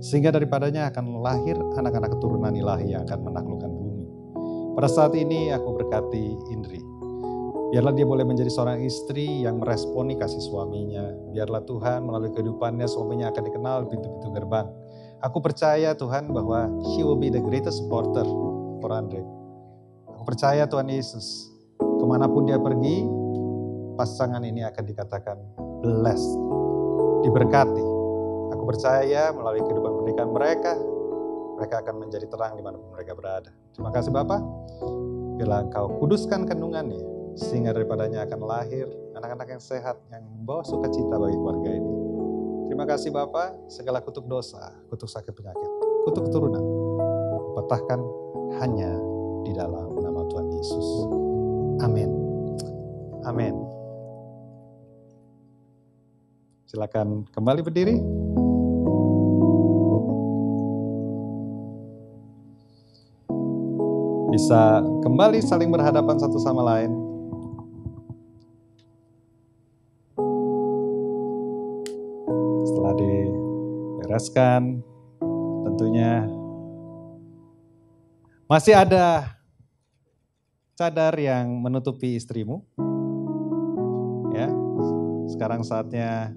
B: Sehingga daripadanya akan lahir anak-anak keturunan ilahi yang akan menaklukkan bumi. Pada saat ini aku berkati Indri. Biarlah dia boleh menjadi seorang istri yang meresponi kasih suaminya. Biarlah Tuhan melalui kehidupannya suaminya akan dikenal di pintu-pintu gerbang. Aku percaya Tuhan bahwa she will be the greatest supporter for Andre. Aku percaya Tuhan Yesus, kemanapun dia pergi, pasangan ini akan dikatakan blessed, diberkati. Aku percaya melalui kehidupan pernikahan mereka akan menjadi terang dimanapun mereka berada. Terima kasih Bapa. Bila Engkau kuduskan kandungannya, sehingga daripadanya akan lahir anak-anak yang sehat, yang membawa sukacita bagi keluarga ini. Terima kasih Bapa, segala kutuk dosa, kutuk sakit penyakit, kutuk keturunan, patahkan hanya di dalam nama Tuhan Yesus. Amin. Amin. Silakan kembali berdiri. Bisa kembali saling berhadapan satu sama lain. Setelah dibereskan, tentunya masih ada cadar yang menutupi istrimu. Ya, sekarang saatnya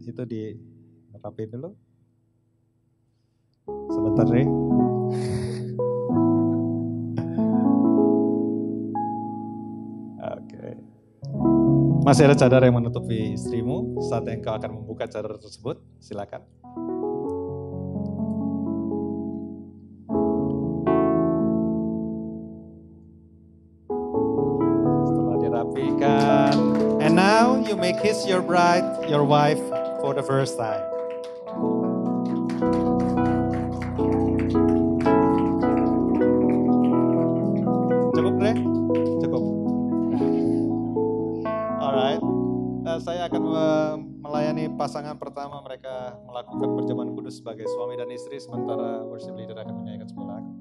B: itu dirapin dulu. Sebentar nih. Oke. Masih ada cadar yang menutupi istrimu. Saat yang kau akan membuka cadar tersebut, silakan. Setelah dirapikan, and now you make kiss your bride, your wife, for the first time. Cukup, Dre? Cukup. Alright. Saya akan
C: pasangan pertama mereka melakukan perjamuan kudus sebagai suami dan istri, sementara worship leader akan menyanyikan sebuah lagu.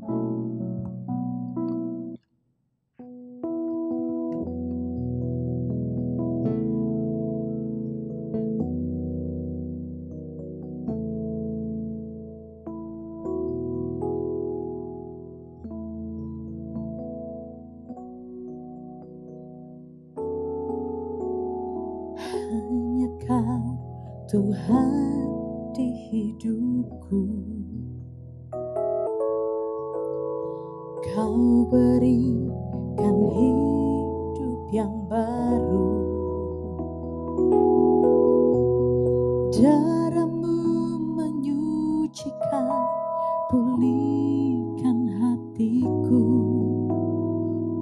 A: Hanya Kau Tuhan di hidupku, Kau berikan hidup yang baru. Darah-Mu menyucikan, pulihkan hatiku.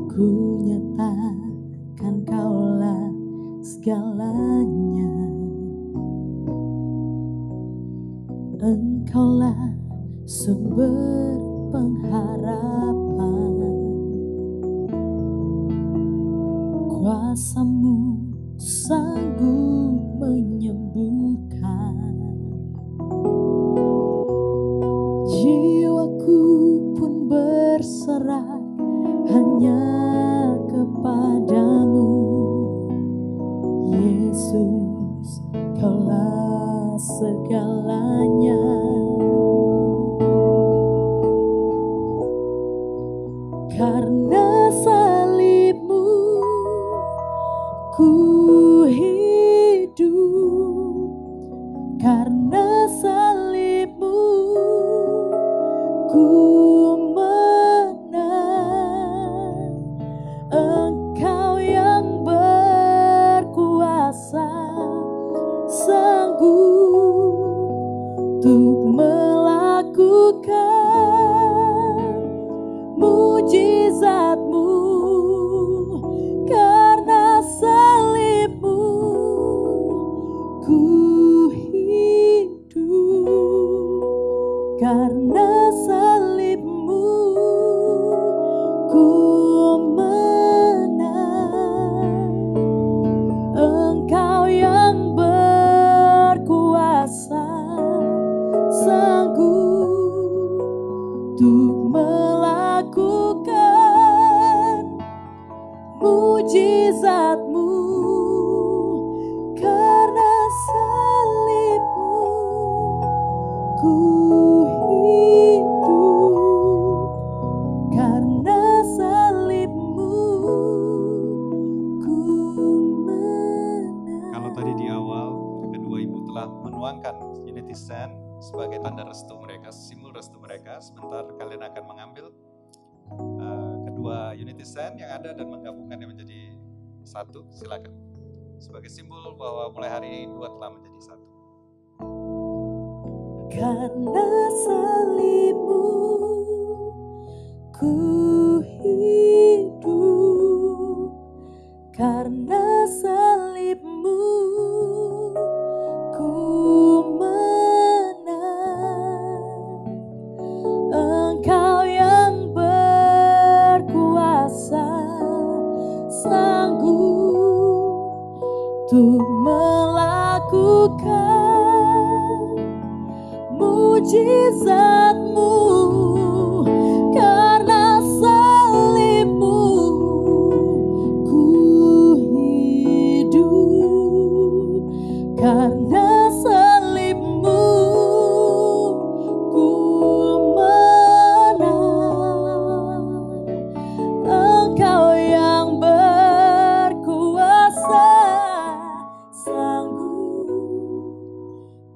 A: Ku nyatakan Kaulah segalanya. Engkaulah sumber pengharapan, kuasa-Mu sanggup menyembuhkan. Jiwaku pun berserah hanya kepadamu, Yesus, Kaulah segalanya. Karena salib-Mu ku hidup, karena salib-Mu ku menang. Engkau yang berkuasa, sanggup untuk melakukan mujizat-Mu. Karena salib-Mu ku hidup, karena salib-Mu ku menang. Engkau yang berkuasa, sanggup untuk melakukan mujizat-Mu. Karena salib-Mu ku hidup, karena salib-Mu ku menang.
B: Kalau tadi di awal kedua ibu telah menuangkan unity stand sebagai tanda restu mereka, simbol restu mereka, sebentar kalian akan mengambil kedua unity stand yang ada dan menggabungkannya menjadi satu. Silakan, sebagai simbol bahwa mulai hari ini dua telah menjadi satu.
A: Karena salib-Mu ku hidup, karena salib-Mu ku menang. Engkau yang berkuasa, sanggup untuk melakukan mujizat-Mu. Karena salib-Mu ku hidup, karena salib-Mu ku menang. Engkau yang berkuasa, sanggup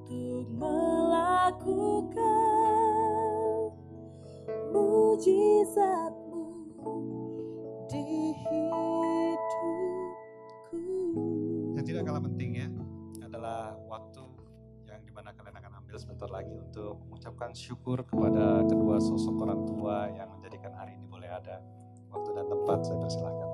A: untuk melakukan mujizat-Mu di hidupku.
B: Yang tidak kalah pentingnya adalah waktu yang dimana kalian akan ambil sebentar lagi untuk mengucapkan syukur kepada kedua sosok orang tua yang menjadikan hari ini boleh ada. Waktu dan tempat saya persilakan.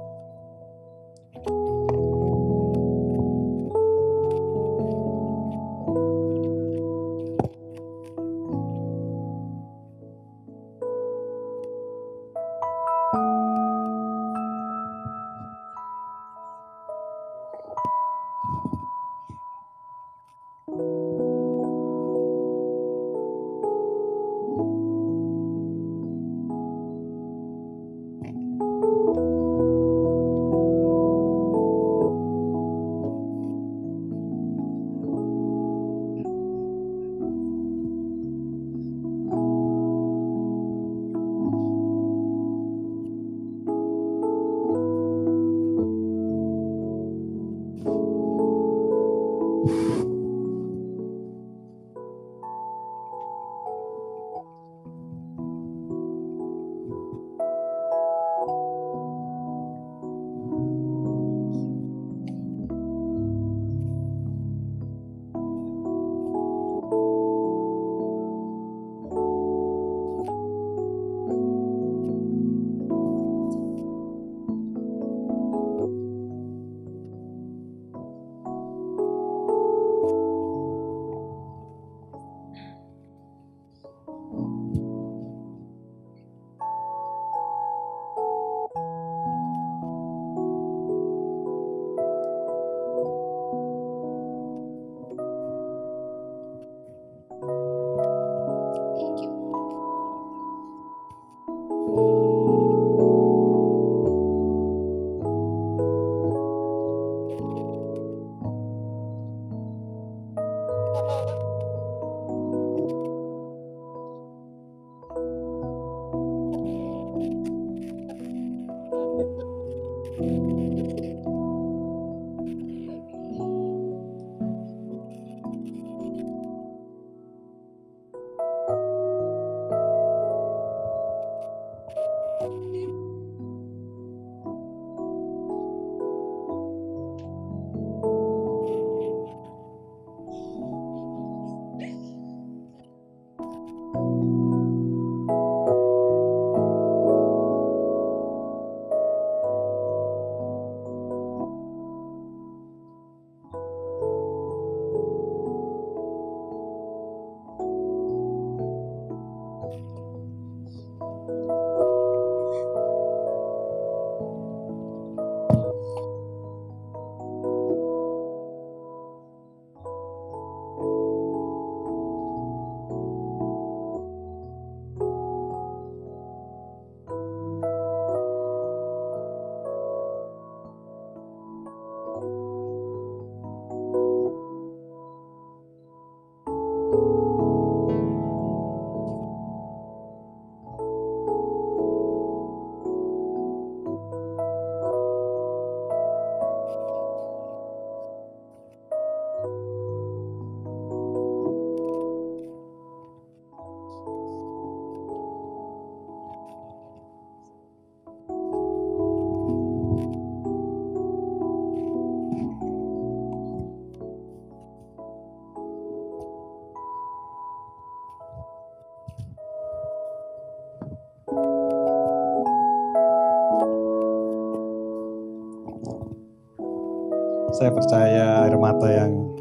B: Saya percaya air mata yang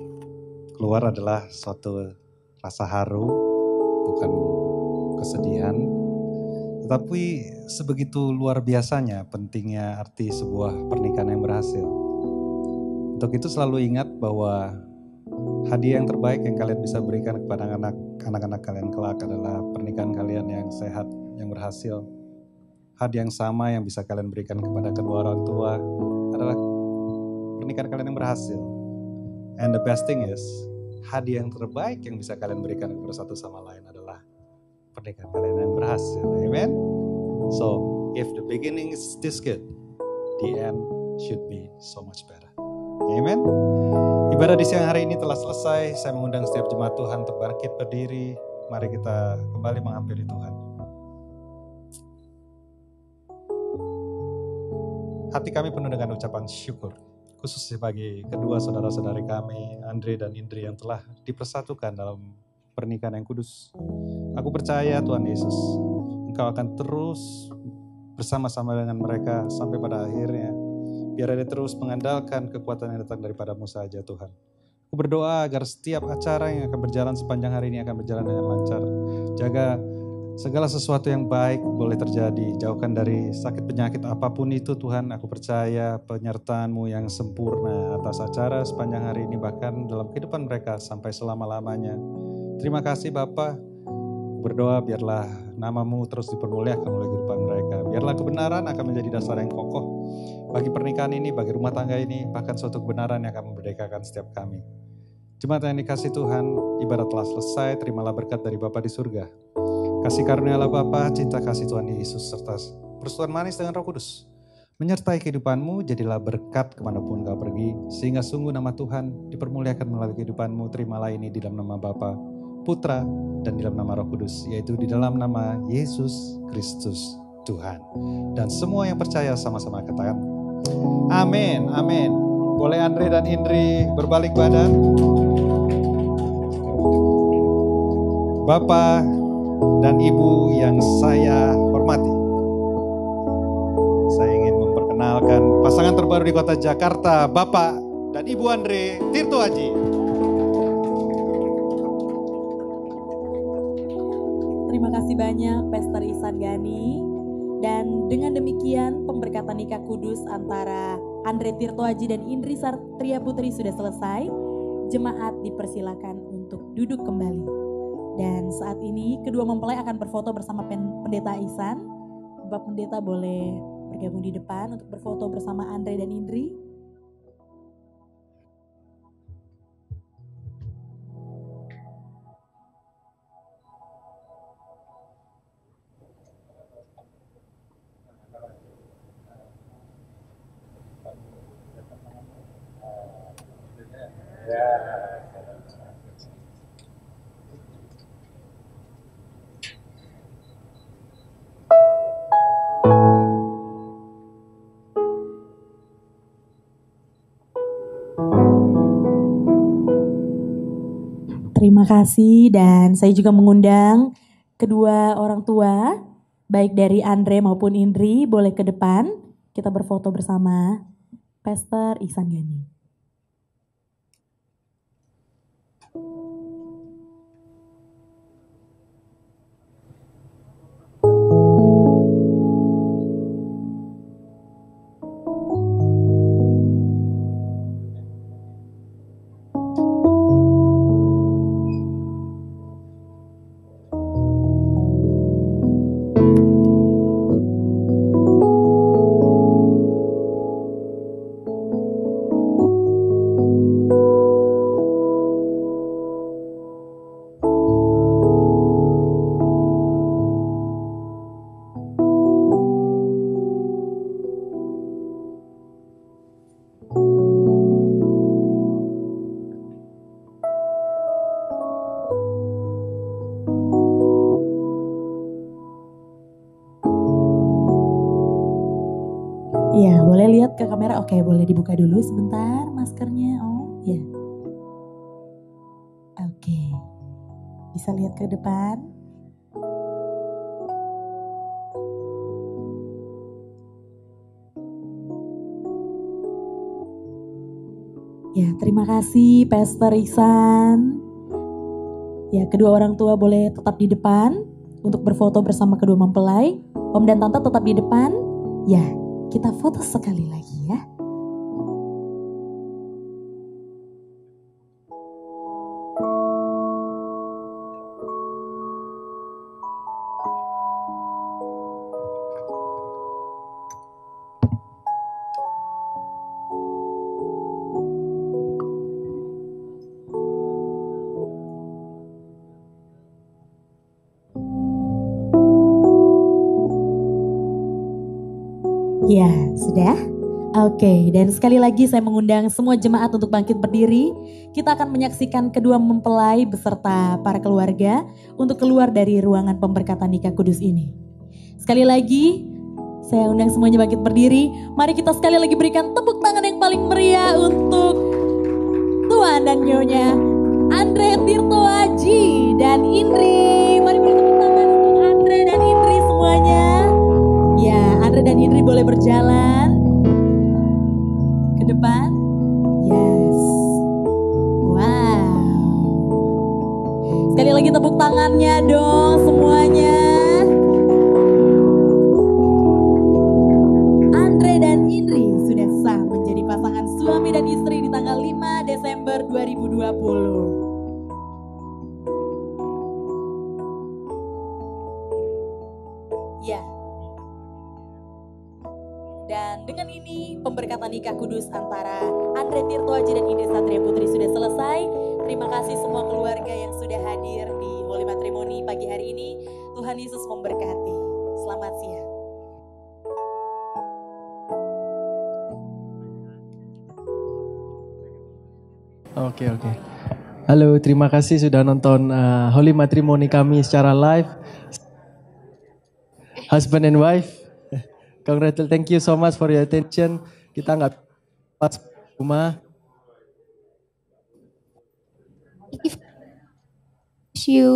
B: keluar adalah suatu rasa haru, bukan kesedihan. Tetapi sebegitu luar biasanya pentingnya arti sebuah pernikahan yang berhasil. Untuk itu selalu ingat bahwa hadiah yang terbaik yang kalian bisa berikan kepada anak-anak kalian kelak adalah pernikahan kalian yang sehat, yang berhasil. Hadiah yang sama yang bisa kalian berikan kepada kedua orang tua adalah pernikahan kalian yang berhasil. And the best thing is, hadiah yang terbaik yang bisa kalian berikan kepada satu sama lain adalah pernikahan kalian yang berhasil. Amen. So, if the beginning is this good, the end should be so much better. Amen. Ibadah di siang hari ini telah selesai. Saya mengundang setiap jemaat Tuhan untuk bangkit berdiri. Mari kita kembali menghampiri Tuhan. Hati kami penuh dengan ucapan syukur, khususnya bagi kedua saudara-saudari kami, Andre dan Indri, yang telah dipersatukan dalam pernikahan yang kudus. Aku percaya Tuhan Yesus, Engkau akan terus bersama-sama dengan mereka sampai pada akhirnya. Biar ada terus mengandalkan kekuatan yang datang daripada-Mu saja Tuhan. Aku berdoa agar setiap acara yang akan berjalan sepanjang hari ini akan berjalan dengan lancar. Jaga segala sesuatu yang baik boleh terjadi. Jauhkan dari sakit penyakit apapun itu Tuhan. Aku percaya penyertaan-Mu yang sempurna atas acara sepanjang hari ini, bahkan dalam kehidupan mereka sampai selama-lamanya. Terima kasih Bapa. Berdoa biarlah nama-Mu terus dipermuliakan oleh kehidupan mereka. Biarlah kebenaran akan menjadi dasar yang kokoh bagi pernikahan ini, bagi rumah tangga ini, bahkan suatu kebenaran yang akan memerdekakan setiap kami. Jemaat yang dikasih Tuhan, ibadah telah selesai. Terimalah berkat dari Bapa di surga. Kasih karunia Allah Bapa, cinta kasih Tuhan Yesus, serta persekutuan manis dengan Roh Kudus menyertai kehidupanmu. Jadilah berkat kemanapun kau pergi, sehingga sungguh nama Tuhan dipermuliakan melalui kehidupanmu. Terimalah ini di dalam nama Bapa, Putra, dan di dalam nama Roh Kudus, yaitu di dalam nama Yesus Kristus Tuhan. Dan semua yang percaya sama-sama katakan amin, amin. Boleh Andre dan Indri berbalik badan. Bapak dan Ibu yang saya hormati, saya ingin memperkenalkan pasangan terbaru di kota Jakarta, Bapak dan Ibu Andre Tirto Haji.
A: Terima kasih banyak Pastor Ihsan Gani. Dan dengan demikian pemberkatan nikah kudus antara Andre Tirto Haji dan Indri Satria Putri sudah selesai. Jemaat dipersilakan untuk duduk kembali. Dan saat ini kedua mempelai akan berfoto bersama Pendeta Ihsan. Bapak Pendeta boleh bergabung di depan untuk berfoto bersama Andre dan Indri. Terima kasih, dan saya juga mengundang kedua orang tua, baik dari Andre maupun Indri, boleh ke depan. Kita berfoto bersama Pastor Ihsan Gani. Ya, boleh lihat ke kamera. Oke, boleh dibuka dulu sebentar maskernya. Oh, ya. Oke. Bisa lihat ke depan. Ya, terima kasih Pastor Ihsan. Ya, kedua orang tua boleh tetap di depan untuk berfoto bersama kedua mempelai. Om dan Tante tetap di depan. Ya, kita foto sekali lagi ya. Ya, sudah? Oke, dan sekali lagi saya mengundang semua jemaat untuk bangkit berdiri. Kita akan menyaksikan kedua mempelai beserta para keluarga untuk keluar dari ruangan pemberkatan nikah kudus ini. Sekali lagi, saya undang semuanya bangkit berdiri. Mari kita sekali lagi berikan tepuk tangan yang paling meriah untuk Tuan dan Nyonya Andre Tirto Aji dan Indri. Mari beri tepuk tangan untuk Andre dan Indri semuanya. Ya, Andre dan Indri boleh berjalan ke depan. Yes. Wow. Sekali lagi tepuk tangannya dong semuanya. Andre dan Indri sudah sah menjadi pasangan suami dan istri di tanggal 5 Desember 2020. Ya. Dan dengan ini pemberkatan nikah kudus antara Andre Tirto Aji dan Indri Satria Putri sudah selesai. Terima kasih semua keluarga yang sudah hadir di Holy Matrimony pagi hari ini. Tuhan Yesus memberkati. Selamat siang.
D: Oke. Halo, terima kasih sudah nonton Holy Matrimony kami secara live. Husband and wife. Congratulations, thank you so much for your attention. Kita nggak pas rumah.
E: Thank you.